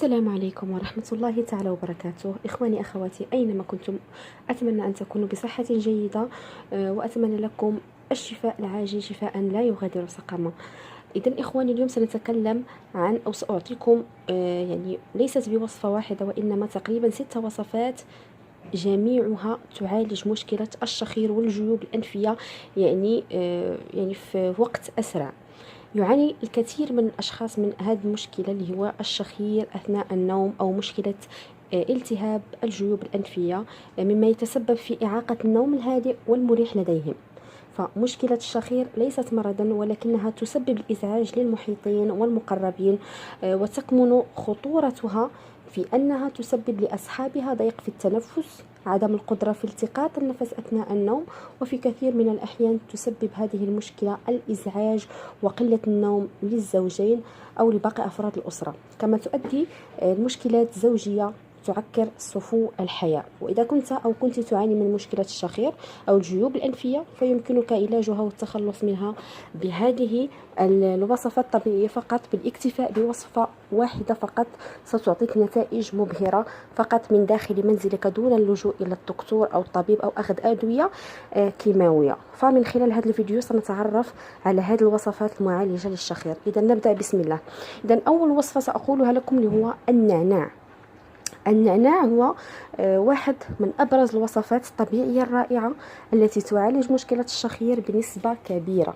السلام عليكم ورحمة الله تعالى وبركاته. إخواني أخواتي أينما كنتم، أتمنى أن تكونوا بصحة جيدة، وأتمنى لكم الشفاء العاجل، شفاء لا يغادر سقما. إذن إخواني، اليوم سنتكلم عن أو سأعطيكم يعني ليست بوصفة واحدة، وإنما تقريبا 6 وصفات جميعها تعالج مشكلة الشخير والجيوب الأنفية، يعني في وقت أسرع. يعاني الكثير من الأشخاص من هذه المشكلة اللي هو الشخير أثناء النوم، أو مشكلة التهاب الجيوب الأنفية، مما يتسبب في إعاقة النوم الهادئ والمريح لديهم. فمشكلة الشخير ليست مرضا، ولكنها تسبب الإزعاج للمحيطين والمقربين، وتكمن خطورتها في أنها تسبب لأصحابها ضيق في التنفس، عدم القدرة في التقاط النفس أثناء النوم، وفي كثير من الأحيان تسبب هذه المشكلة الإزعاج وقلة النوم للزوجين أو لباقي أفراد الأسرة. كما تؤدي المشكلات الزوجية تعكر صفو الحياة. وإذا كنت أو كنت تعاني من مشكلة الشخير أو الجيوب الأنفية، فيمكنك علاجها والتخلص منها بهذه الوصفات الطبيعية فقط، بالاكتفاء بوصفة واحدة فقط ستعطيك نتائج مبهرة فقط من داخل منزلك، دون اللجوء إلى الدكتور أو الطبيب أو أخذ أدوية كيماوية. فمن خلال هذا الفيديو سنتعرف على هذه الوصفات المعالجة للشخير. إذا نبدأ بسم الله. إذا أول وصفة سأقولها لكم اللي هو النعناع. النعناع هو واحد من أبرز الوصفات الطبيعية الرائعة التي تعالج مشكلة الشخير بنسبة كبيرة،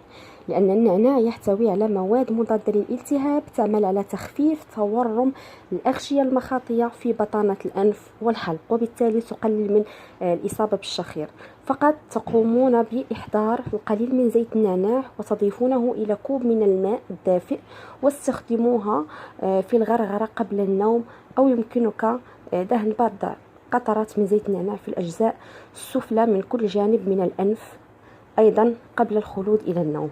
لأن النعناع يحتوي على مواد مضادة للالتهاب تعمل على تخفيف تورم الأغشية المخاطية في بطانة الأنف والحلق، وبالتالي تقلل من الإصابة بالشخير. فقط تقومون بإحضار القليل من زيت النعناع وتضيفونه إلى كوب من الماء الدافئ، واستخدموها في الغرغرة قبل النوم، أو يمكنك دهن بعض قطرات من زيت النعناع في الأجزاء السفلى من كل جانب من الأنف، أيضا قبل الخلود إلى النوم.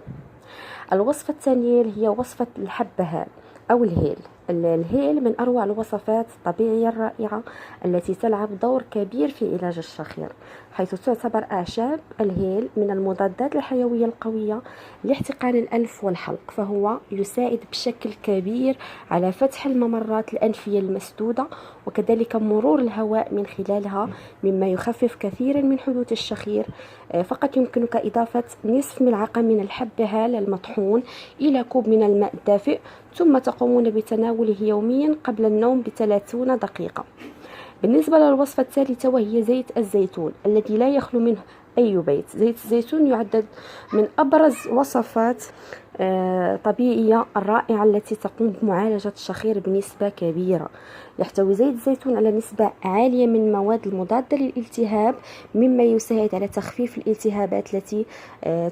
الوصفة الثانية هي وصفة الحبهان أو الهيل. الهيل من أروع الوصفات الطبيعية الرائعة التي تلعب دور كبير في علاج الشخير، حيث تعتبر أعشاب الهيل من المضادات الحيوية القوية لاحتقان الأنف والحلق، فهو يساعد بشكل كبير على فتح الممرات الأنفية المسدودة، وكذلك مرور الهواء من خلالها، مما يخفف كثيرا من حدوث الشخير. فقط يمكنك إضافة نصف ملعقة من الحبهان المطحون إلى كوب من الماء الدافئ، ثم تقومون بتناوله يوميا قبل النوم ب30 دقيقة. بالنسبة للوصفة الثالثة وهي زيت الزيتون الذي لا يخلو منه أي بيت. زيت الزيتون يعد من أبرز وصفات طبيعية الرائعة التي تقوم بمعالجة الشخير بنسبة كبيرة. يحتوي زيت الزيتون على نسبة عالية من المواد المضادة للالتهاب، مما يساعد على تخفيف الالتهابات التي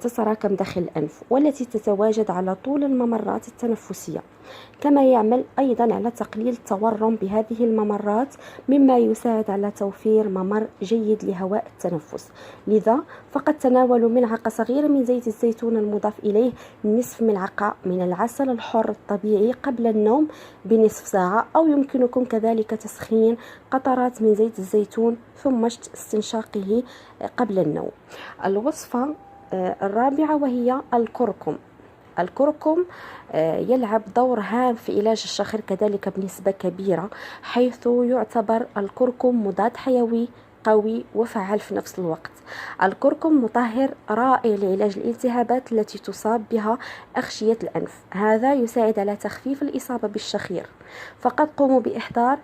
تتراكم داخل الأنف والتي تتواجد على طول الممرات التنفسية. كما يعمل أيضا على تقليل التورم بهذه الممرات، مما يساعد على توفير ممر جيد لهواء التنفس. لذا فقد تناولوا ملعقة صغيرة من زيت الزيتون المضاف إليه نصف ملعقة من العسل الحر الطبيعي قبل النوم بنصف ساعة، أو يمكنكم كذلك تسخين قطرات من زيت الزيتون ثم استنشاقه قبل النوم. الوصفة الرابعة وهي الكركم. الكركم يلعب دور هام في علاج الشخير كذلك بنسبة كبيرة، حيث يعتبر الكركم مضاد حيوي قوي وفعال في نفس الوقت. الكركم مطهر رائع لعلاج الالتهابات التي تصاب بها أغشية الأنف، هذا يساعد على تخفيف الإصابة بالشخير. فقد قوموا بإحضار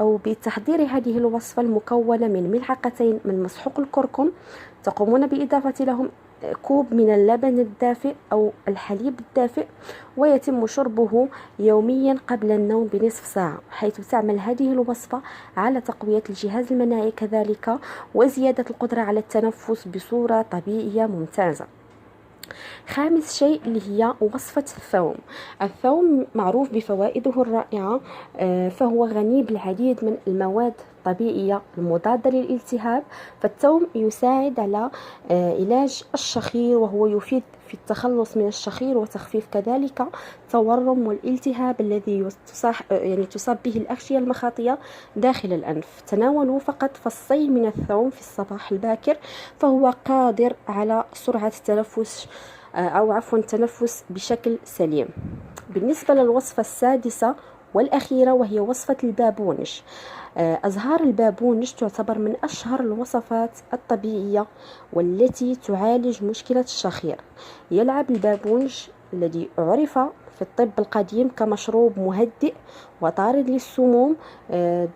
أو بتحضير هذه الوصفة المكونة من ملعقتين من مسحوق الكركم، تقومون بإضافة لهم كوب من اللبن الدافئ أو الحليب الدافئ، ويتم شربه يوميا قبل النوم بنصف ساعة، حيث تعمل هذه الوصفة على تقوية الجهاز المناعي كذلك، وزيادة القدرة على التنفس بصورة طبيعية ممتازة. خامس شيء اللي هي وصفة الثوم. الثوم معروف بفوائده الرائعة، فهو غني بالعديد من المواد الطبيعية المضادة للالتهاب. فالثوم يساعد على علاج الشخير، وهو يفيد في التخلص من الشخير وتخفيف كذلك التورم والالتهاب الذي تصاب به الأغشية المخاطية داخل الأنف. تناولوا فقط فصين من الثوم في الصباح الباكر، فهو قادر على سرعة التنفس التنفس بشكل سليم. بالنسبة للوصفة السادسة والأخيرة وهي وصفة البابونج. أزهار البابونج تعتبر من أشهر الوصفات الطبيعية والتي تعالج مشكلة الشخير. يلعب البابونج الذي عرف في الطب القديم كمشروب مهدئ وطارد للسموم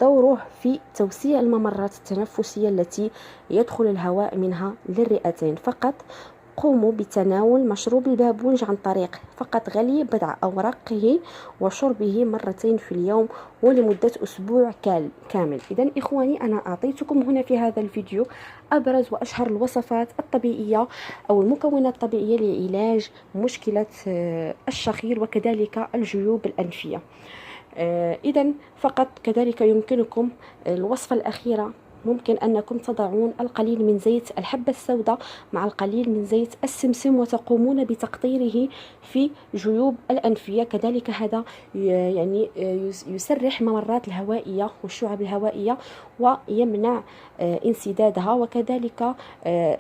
دوره في توسيع الممرات التنفسية التي يدخل الهواء منها للرئتين. فقط قوموا بتناول مشروب البابونج عن طريق فقط غلي بضع أوراقه وشربه مرتين في اليوم ولمدة أسبوع كامل. إذن إخواني، أنا أعطيتكم هنا في هذا الفيديو أبرز وأشهر الوصفات الطبيعية أو المكونات الطبيعية لعلاج مشكلة الشخير وكذلك الجيوب الأنفية. إذن فقط كذلك يمكنكم الوصفة الأخيرة، ممكن أنكم تضعون القليل من زيت الحبة السوداء مع القليل من زيت السمسم وتقومون بتقطيره في جيوب الأنفية. كذلك هذا يعني يسرح ممرات الهوائية والشعب الهوائية ويمنع انسدادها، وكذلك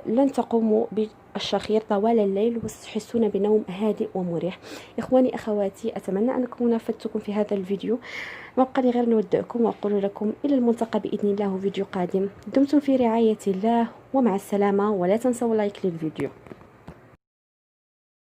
لن تقوموا بالشخير طوال الليل وتحسون بنوم هادئ ومريح. إخواني أخواتي، أتمنى أن أكون أفدتكم في هذا الفيديو. ما بقى لي غير نودعكم وأقول لكم إلى الملتقى بإذن الله فيديو قادم. دمتم في رعاية الله ومع السلامة، ولا تنسوا لايك للفيديو.